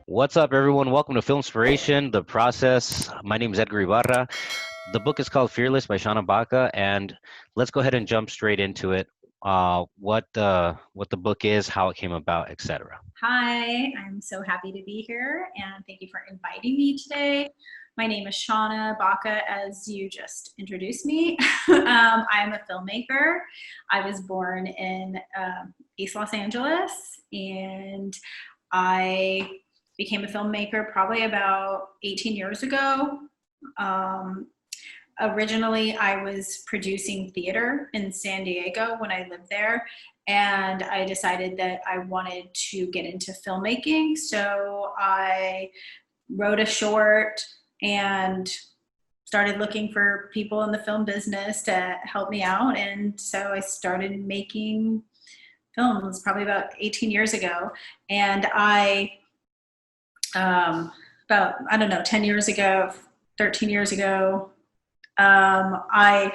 What's up, everyone? Welcome to FILMspiration, The Process. My name is Edgar Ibarra. The book is called Fearless by Shawna Baca, and let's go ahead and jump straight into it. What the book is, how it came about, etc. Hi, I'm so happy to be here, and thank you for inviting me today. My name is Shawna Baca, as you just introduced me. I'm a filmmaker. I was born in East Los Angeles, and I became a filmmaker probably about 18 years ago. Originally, I was producing theater in San Diego when I lived there, and I decided that I wanted to get into filmmaking. So I wrote a short and started looking for people in the film business to help me out. And so I started making films probably about 18 years ago. And about, 10 years ago, 13 years ago, I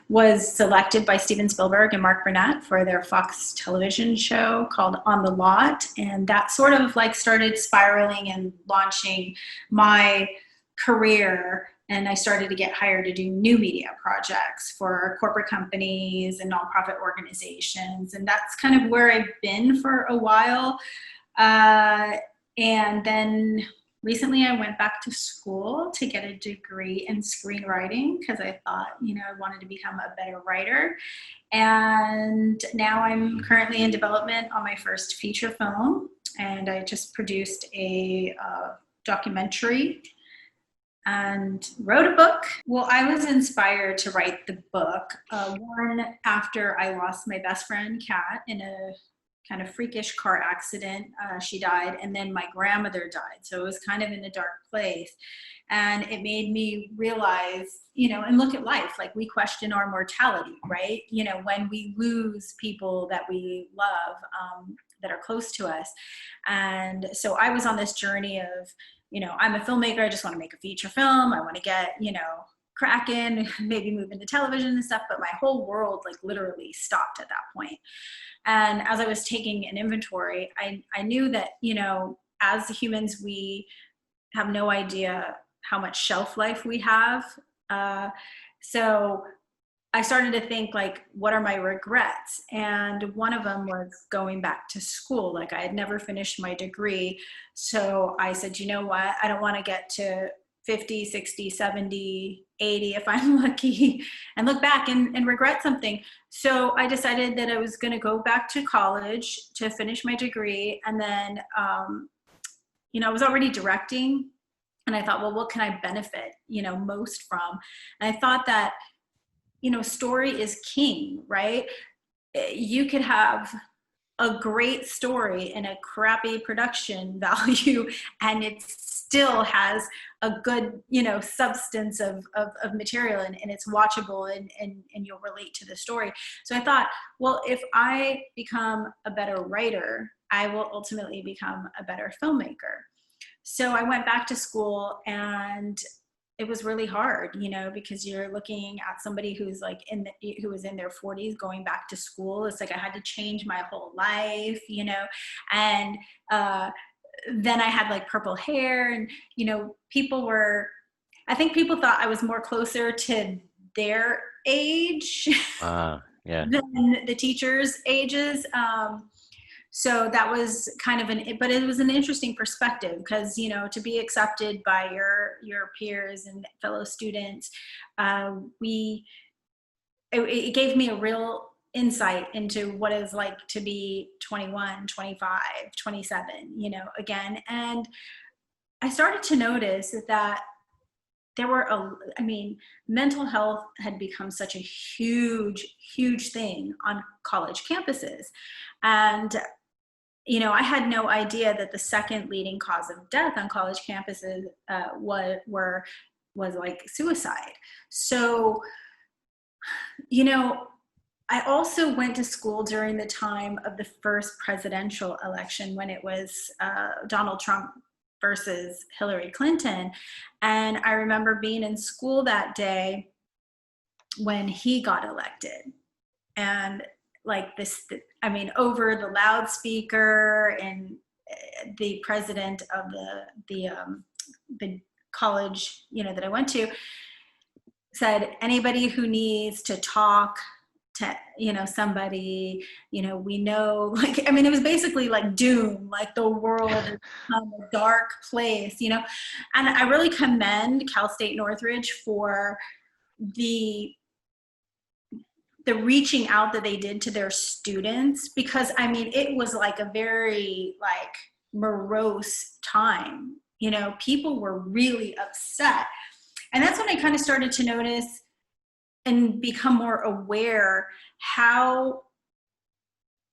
was selected by Steven Spielberg and Mark Burnett for their Fox television show called On the Lot. And that sort of like started spiraling and launching my career. And I started to get hired to do new media projects for corporate companies and nonprofit organizations. And that's kind of where I've been for a while. And then recently I went back to school to get a degree in screenwriting because I thought, I wanted to become a better writer. And now I'm currently in development on my first feature film. And I just produced a documentary and wrote a book. Well, I was inspired to write the book, one after I lost my best friend, Kat, in a kind of freakish car accident. She died, and then my grandmother died. So it was kind of in a dark place. And it made me realize, and look at life, like we question our mortality, right? When we lose people that we love, that are close to us. And so I was on this journey of, I'm a filmmaker. I just want to make a feature film. I want to get, cracking, maybe move into television and stuff. But my whole world like literally stopped at that point. And as I was taking an inventory, I knew that, as humans, we have no idea how much shelf life we have. So I started to think, like, what are my regrets? And one of them was going back to school. Like, I had never finished my degree. So I said, you know what? I don't want to get to 50, 60, 70, 80 if I'm lucky and look back and regret something. So I decided that I was going to go back to college to finish my degree. And then, I was already directing, and I thought, well, what can I benefit, most from? And I thought that, story is king, right? You could have a great story and a crappy production value, and it still has a good, substance of material, and it's watchable, and you'll relate to the story. So I thought, well, if I become a better writer, I will ultimately become a better filmmaker. So I went back to school, and it was really hard, because you're looking at somebody who's like who was in their 40s going back to school. It's like I had to change my whole life, and then I had like purple hair, and I think people thought I was more closer to their age Yeah. than the teachers' ages. So that was kind of but it was an interesting perspective because, you know, to be accepted by your peers and fellow students, it gave me a real insight into what it's like to be 21, 25, 27, you know, again. And I started to notice that there were mental health had become such a huge thing on college campuses. And, you know, I had no idea that the second leading cause of death on college campuses was like suicide. So, you know, I also went to school during the time of the first presidential election when it was Donald Trump versus Hillary Clinton. And I remember being in school that day when he got elected. And like this, over the loudspeaker, and the president of the college, you know, that I went to said, anybody who needs to talk to, you know, somebody, you know, we know, like, it was basically like doom, like the world has become a dark place, you know. And I really commend Cal State Northridge for the reaching out that they did to their students, because it was like a very like morose time, you know. People were really upset. And that's when I kind of started to notice and become more aware how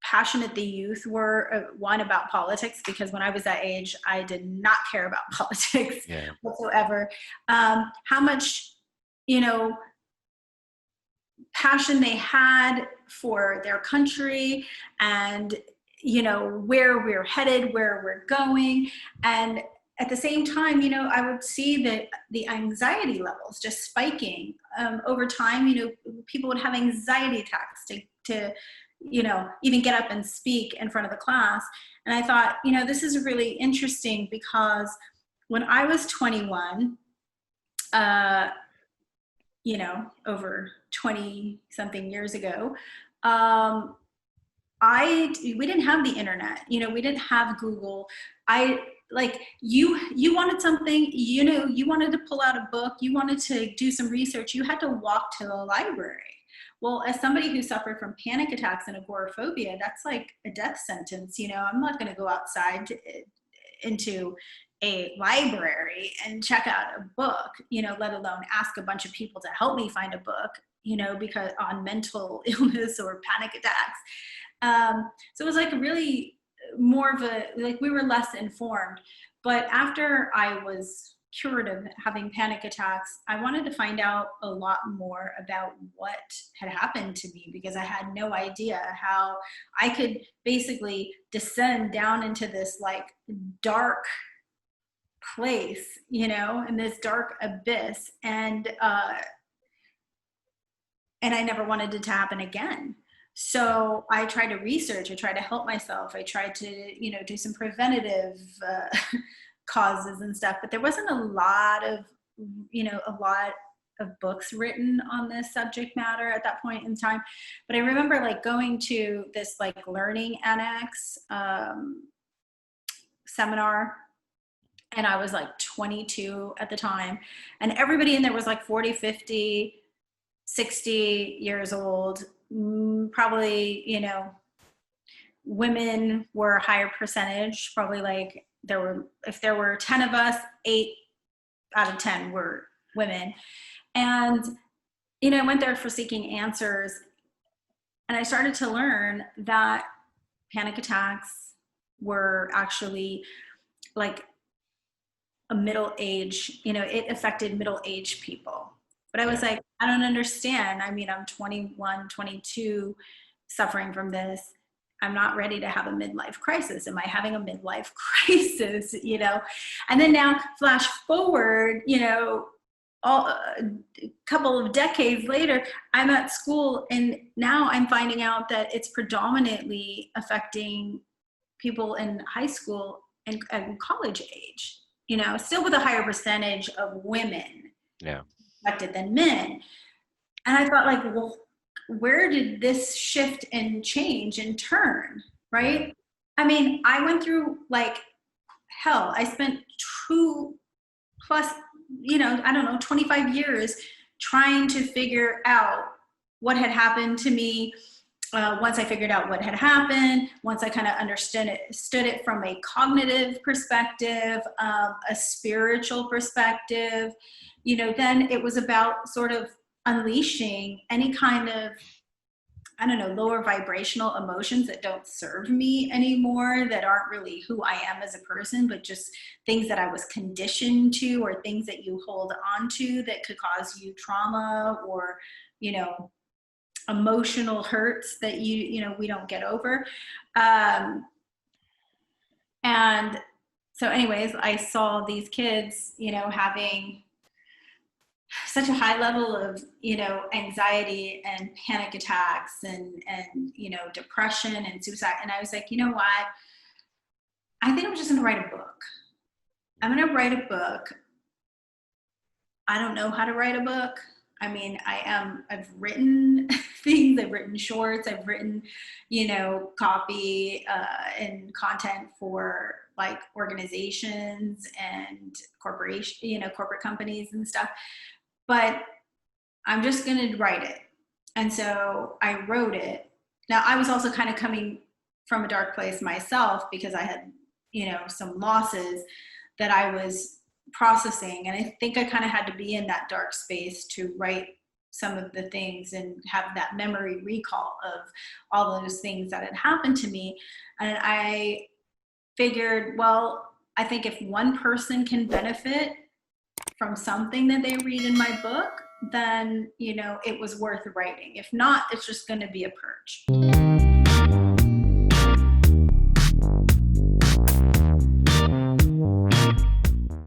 passionate the youth were, one, about politics, because when I was that age, I did not care about politics whatsoever. How much, you know, passion they had for their country, and, you know, where we're headed, where we're going. And at the same time, you know, I would see that the anxiety levels just spiking over time. You know, people would have anxiety attacks to, you know, even get up and speak in front of the class. And I thought, you know, this is really interesting, because when I was 21, you know, over 20 something years ago, we didn't have the internet, you know, we didn't have Google. You wanted something, you know, you wanted to pull out a book, you wanted to do some research, you had to walk to the library. Well, as somebody who suffered from panic attacks and agoraphobia, that's like a death sentence. You know, I'm not going to go outside into a library and check out a book, you know, let alone ask a bunch of people to help me find a book, you know, because on mental illness or panic attacks. So it was like really more of a, like, we were less informed. But after I was cured of having panic attacks, I wanted to find out a lot more about what had happened to me, because I had no idea how I could basically descend down into this like dark place, you know, in this dark abyss. And I never wanted it to happen again. So I tried to research, I tried to help myself, I tried to, you know, do some preventative causes and stuff, but there wasn't a lot of books written on this subject matter at that point in time. But I remember like going to this like learning annex seminar, and I was like 22 at the time, and everybody in there was like 40, 50, 60 years old, probably, you know, women were a higher percentage, probably like if there were 10 of us, 8 out of 10 were women. And, you know, I went there for seeking answers, and I started to learn that panic attacks were actually like a middle age, you know, it affected middle-aged people. But I was like, I don't understand. I'm 21, 22, suffering from this. I'm not ready to have a midlife crisis. Am I having a midlife crisis, you know? And then now flash forward, you know, a couple of decades later, I'm at school, and now I'm finding out that it's predominantly affecting people in high school and college age, you know, still with a higher percentage of women affected than men. And I thought, like, well, where did this shift and change and turn, right? I mean, I went through like hell. I spent 2+ I don't know, 25 years trying to figure out what had happened to me. Once I figured out what had happened, once I kind of understood it from a cognitive perspective, a spiritual perspective, then it was about sort of unleashing any kind of, I don't know, lower vibrational emotions that don't serve me anymore, that aren't really who I am as a person, but just things that I was conditioned to, or things that you hold on to that could cause you trauma, or, emotional hurts that we don't get over. And so anyways, I saw these kids, having such a high level of, anxiety and panic attacks and, depression and suicide. And I was like, you know what? I think I'm just going to write a book. I'm going to write a book. I don't know how to write a book. I mean, I've written things, I've written shorts, I've written, copy and content for like organizations and corporate companies and stuff. But I'm just going to write it. And so I wrote it. Now, I was also kind of coming from a dark place myself, because I had, some losses that I was processing. And I think I kind of had to be in that dark space to write some of the things and have that memory recall of all those things that had happened to me. And I figured, well, I think if one person can benefit from something that they read in my book, then, it was worth writing. If not, it's just going to be a purge.